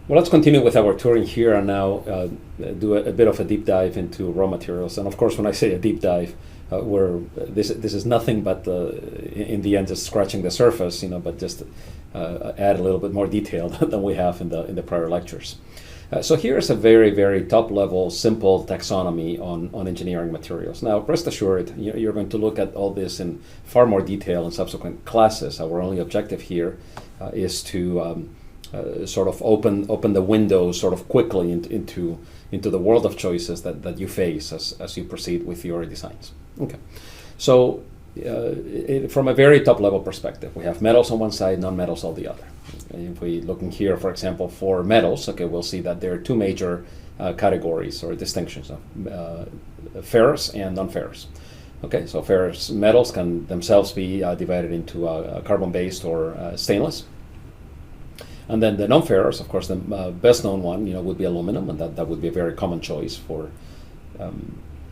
Well, let's continue with our touring here and now do a bit of a deep dive into raw materials. And of course, when I say a deep dive, this is nothing but in the end just scratching the surface, but just add a little bit more detail than we have in the prior lectures. So here's a very, very top level, simple taxonomy on engineering materials. Now, rest assured, you're going to look at all this in far more detail in subsequent classes. Our only objective here is to sort of open the window sort of quickly into the world of choices that you face as you proceed with your designs. Okay, so from a very top level perspective, we have metals on one side, non-metals on the other. Okay, if we looking here, for example, for metals, okay, we'll see that there are two major categories or distinctions of ferrous and non-ferrous. Okay, so ferrous metals can themselves be divided into carbon-based or stainless. And then the non-ferrous, of course, the best known one, would be aluminum, and that would be a very common choice for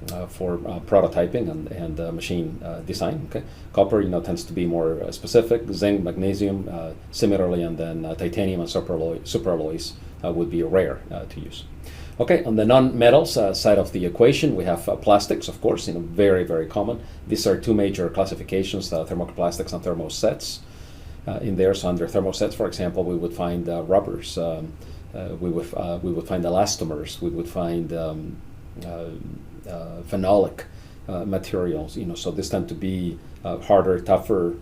prototyping and machine design. Okay, copper, tends to be more specific. Zinc, magnesium, similarly, and then titanium and superalloys would be rare to use. Okay, on the non-metals side of the equation, we have plastics, of course, very, very common. These are two major classifications: thermoplastics and thermosets. In there, so under thermosets, for example, we would find rubbers, we would find elastomers, we would find phenolic materials. So this tend to be harder, tougher,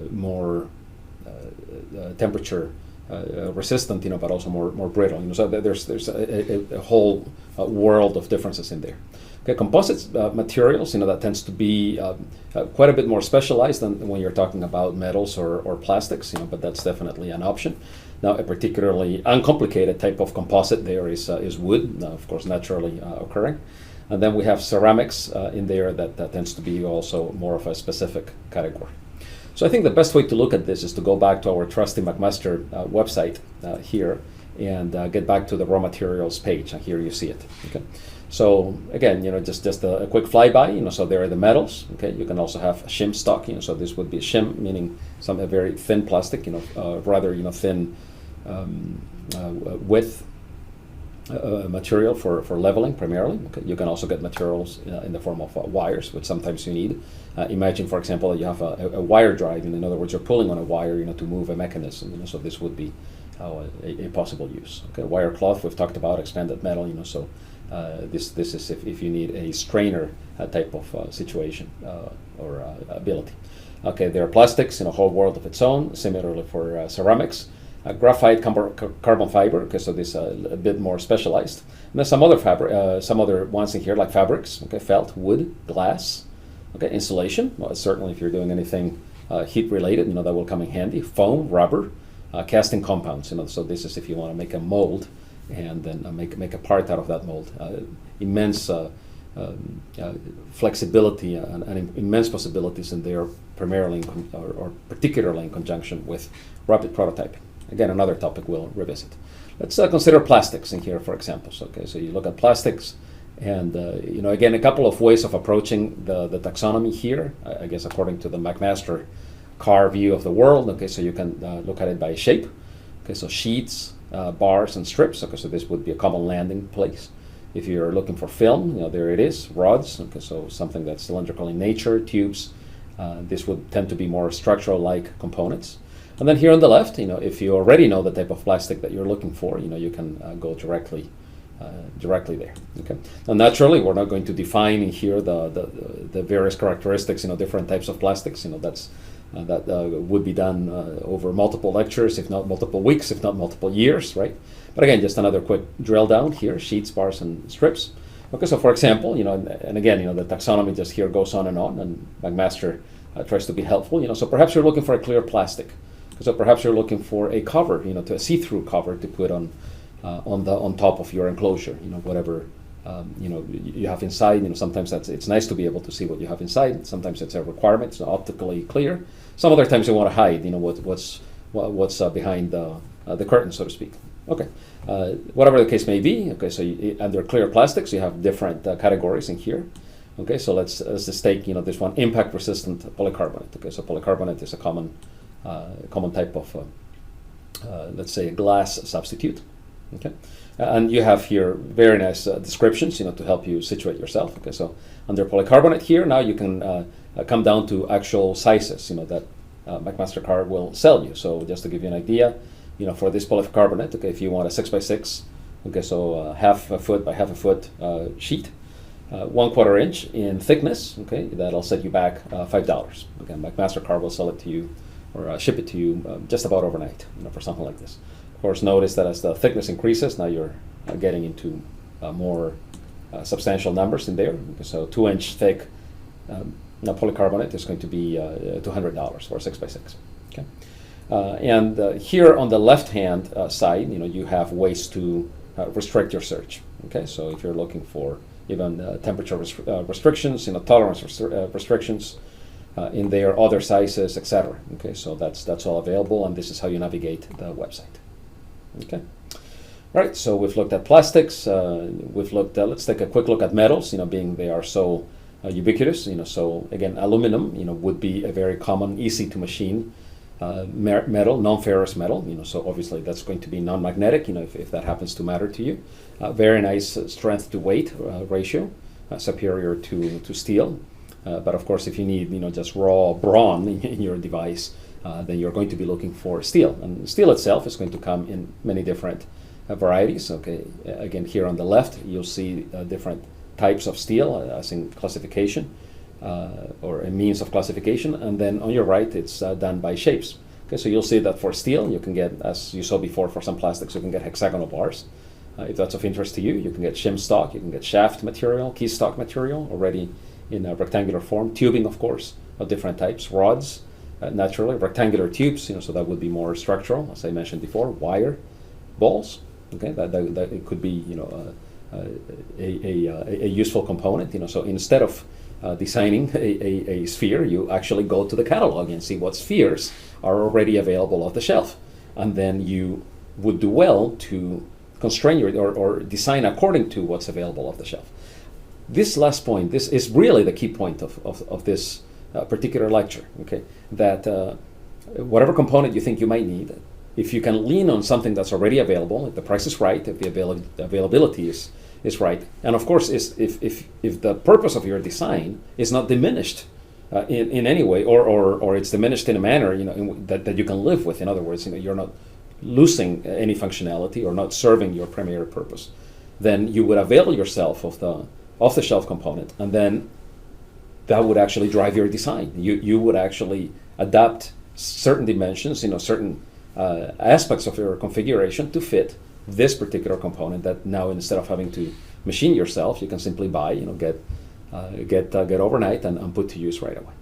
more temperature resistant, but also more brittle. So there's a whole world of differences in there. Okay, composites materials, that tends to be quite a bit more specialized than when you're talking about metals or plastics, but that's definitely an option. Now, a particularly uncomplicated type of composite there is wood, of course, naturally occurring. And then we have ceramics in there that tends to be also more of a specific category. So I think the best way to look at this is to go back to our trusty McMaster website here and get back to the raw materials page, and here you see it. Okay. So again, just a quick flyby. So there are the metals. Okay, you can also have shim stock. So this would be shim, meaning a very thin plastic. Rather thin width material for leveling primarily. Okay, you can also get materials in the form of wires, which sometimes you need. Imagine, for example, that you have a wire drive. In other words, you're pulling on a wire, to move a mechanism. So this would be a possible use. Okay, wire cloth we've talked about, expanded metal. So. This is if you need a strainer type of situation or ability. Okay, there are plastics in a whole world of its own. Similarly for ceramics, graphite, carbon fiber. Okay, so this a bit more specialized. And then some other ones in here like fabrics. Okay, felt, wood, glass. Okay, insulation. Well, certainly if you're doing anything heat related, that will come in handy. Foam, rubber, casting compounds. So this is if you want to make a mold and then make a part out of that mold. Immense flexibility and immense possibilities in there, primarily or particularly in conjunction with rapid prototyping. Again, another topic we'll revisit. Let's consider plastics in here, for example. So you look at plastics, and again, a couple of ways of approaching the taxonomy here. I guess according to the McMaster car view of the world. Okay, so you can look at it by shape. Okay, so sheets, bars and strips. Okay, so this would be a common landing place. If you're looking for film, there it is, rods. Okay, so something that's cylindrical in nature, tubes. This would tend to be more structural-like components. And then here on the left, if you already know the type of plastic that you're looking for, you can go directly there. Okay. Now, naturally, we're not going to define in here the various characteristics, different types of plastics. That would be done over multiple lectures, if not multiple weeks, if not multiple years, right? But again, just another quick drill down here: sheets, bars, and strips. Okay, so for example, and again, the taxonomy just here goes on, and McMaster tries to be helpful. So perhaps you're looking for a clear plastic. So perhaps you're looking for a cover, to a see-through cover to put on top of your enclosure. Whatever you have inside. Sometimes it's nice to be able to see what you have inside. Sometimes it's a requirement, it's optically clear. Some other times you want to hide, what's behind the curtain, so to speak. Okay, whatever the case may be. Okay, so under clear plastics, you have different categories in here. Okay, so let's just take this one, impact resistant polycarbonate. Okay, so polycarbonate is a common type of let's say, a glass substitute. Okay, and you have here very nice descriptions, to help you situate yourself. Okay, so under polycarbonate here, now you can come down to actual sizes, that McMaster-Carr will sell you. So just to give you an idea, for this polycarbonate, okay, if you want a 6x6, okay, so half a foot by half a foot sheet, 1/4 inch in thickness, okay, that'll set you back $5. Again, McMaster-Carr will sell it to you or ship it to you just about overnight, for something like this. Of course, notice that as the thickness increases, now you're getting into more substantial numbers in there. Okay, so 2-inch thick now polycarbonate is going to be $200 for a 6x6. Okay, and here on the left-hand side, you have ways to restrict your search. Okay, so if you're looking for even temperature restrictions, tolerance restrictions in there, other sizes, etc. Okay, so that's all available, and this is how you navigate the website. Okay, all right. So we've looked at plastics. We've looked. Let's take a quick look at metals. Being they are so ubiquitous. So again, aluminum. Would be a very common, easy to machine metal, non-ferrous metal. So obviously that's going to be non-magnetic. If that happens to matter to you. Very nice strength to weight ratio, superior to steel. But of course, if you need just raw brawn in your device, then you're going to be looking for steel. And steel itself is going to come in many different varieties. Okay, again, here on the left, you'll see different types of steel as in classification or a means of classification. And then on your right, it's done by shapes. Okay, so you'll see that for steel, you can get, as you saw before for some plastics, you can get hexagonal bars. If that's of interest to you, you can get shim stock, you can get shaft material, key stock material already in a rectangular form, tubing, of course, of different types, rods, naturally, rectangular tubes, so that would be more structural, as I mentioned before, wire, balls, okay, that it could be, a useful component, so instead of designing a sphere, you actually go to the catalog and see what spheres are already available off the shelf, and then you would do well to constrain your or design according to what's available off the shelf. This last point, this is really the key point of this particular lecture, okay, that whatever component you think you might need, if you can lean on something that's already available, if the price is right, if the availability is right, and of course, if the purpose of your design is not diminished in any way, or it's diminished in a manner that you can live with. In other words, you're not losing any functionality or not serving your primary purpose, then you would avail yourself of the off-the-shelf component, and then that would actually drive your design. You would actually adapt certain dimensions, certain aspects of your configuration to fit this particular component that now, instead of having to machine yourself, you can simply buy, get overnight and put to use right away.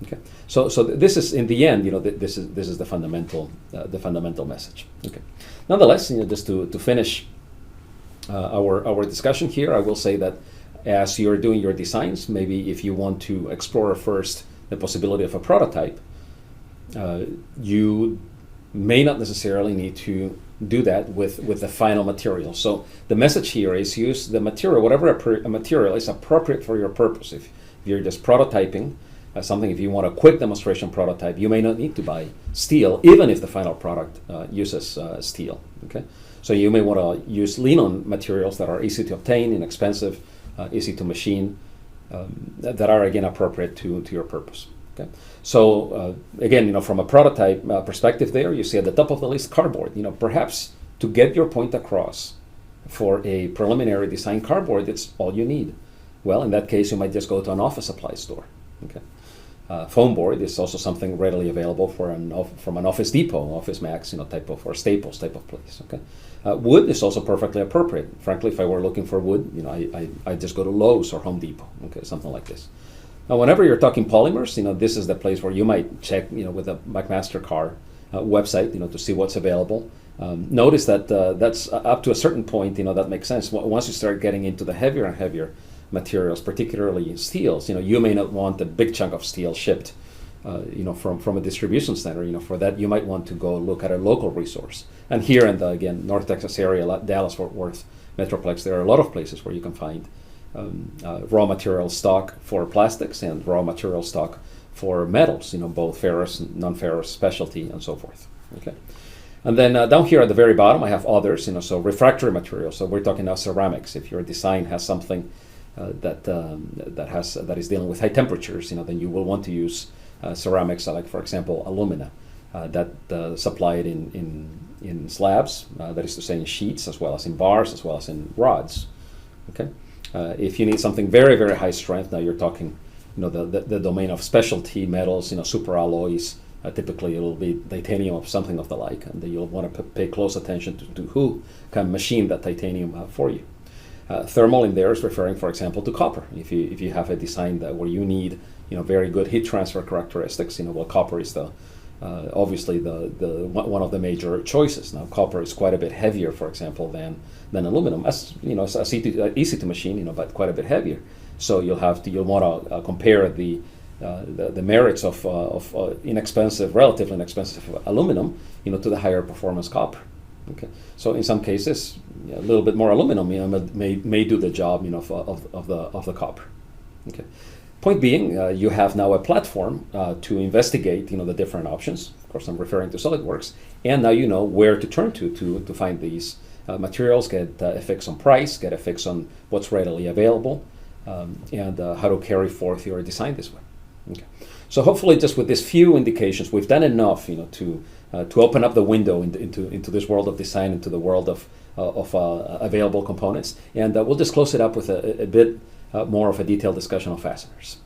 Okay, so this is, in the end, this is the fundamental message. Okay, nonetheless, just to finish our discussion here, I will say that as you're doing your designs, maybe if you want to explore first the possibility of a prototype, you may not necessarily need to do that with the final material. So the message here is use the material, whatever material is appropriate for your purpose. If you're just prototyping something, if you want a quick demonstration prototype, you may not need to buy steel, even if the final product uses steel. Okay, so you may want to use lean-on materials that are easy to obtain, inexpensive, easy to machine, that are again appropriate to your purpose. Okay, so again, from a prototype perspective, there you see at the top of the list cardboard. Perhaps to get your point across for a preliminary design, cardboard, it's all you need. Well, in that case, you might just go to an office supply store. Okay. Foam board is also something readily available from an Office Depot, Office Max, type of, or Staples type of place. Okay, wood is also perfectly appropriate. Frankly, if I were looking for wood, I just go to Lowe's or Home Depot. Okay, something like this. Now, whenever you're talking polymers, this is the place where you might check, with the McMaster-Carr website, to see what's available. Notice that that's up to a certain point, that makes sense. Once you start getting into the heavier and heavier materials, particularly steels, you may not want a big chunk of steel shipped, from a distribution center. For that, you might want to go look at a local resource. And here in the, again, North Texas area, Dallas-Fort Worth Metroplex, there are a lot of places where you can find raw material stock for plastics and raw material stock for metals, both ferrous, non-ferrous, specialty, and so forth. Okay. And then down here at the very bottom, I have others, so refractory materials. So we're talking now ceramics. If your design has something that is dealing with high temperatures, then you will want to use ceramics, like for example alumina, that supplied in slabs, that is to say in sheets, as well as in bars, as well as in rods. Okay. If you need something very, very high strength, now you're talking, the domain of specialty metals, super alloys. Typically, it'll be titanium or something of the like, and you'll want to pay close attention to who can machine that titanium for you. Thermal in there is referring, for example, to copper. If you have a design where you need very good heat transfer characteristics, well, copper is obviously the one of the major choices. Now, copper is quite a bit heavier, for example, than aluminum. As it's easy to machine, but quite a bit heavier. So you'll want to compare the merits of relatively inexpensive aluminum, to the higher performance copper. Okay, so in some cases, a little bit more aluminum, may do the job, of the copper. Okay, point being, you have now a platform to investigate, the different options. Of course, I'm referring to SolidWorks, and now you know where to turn to find these materials, get a fix on price, get a fix on what's readily available, and how to carry forth your design this way. Okay. So hopefully, just with these few indications, we've done enough, to open up the window into this world of design, into the world of available components, and we'll just close it up with a bit more of a detailed discussion of fasteners.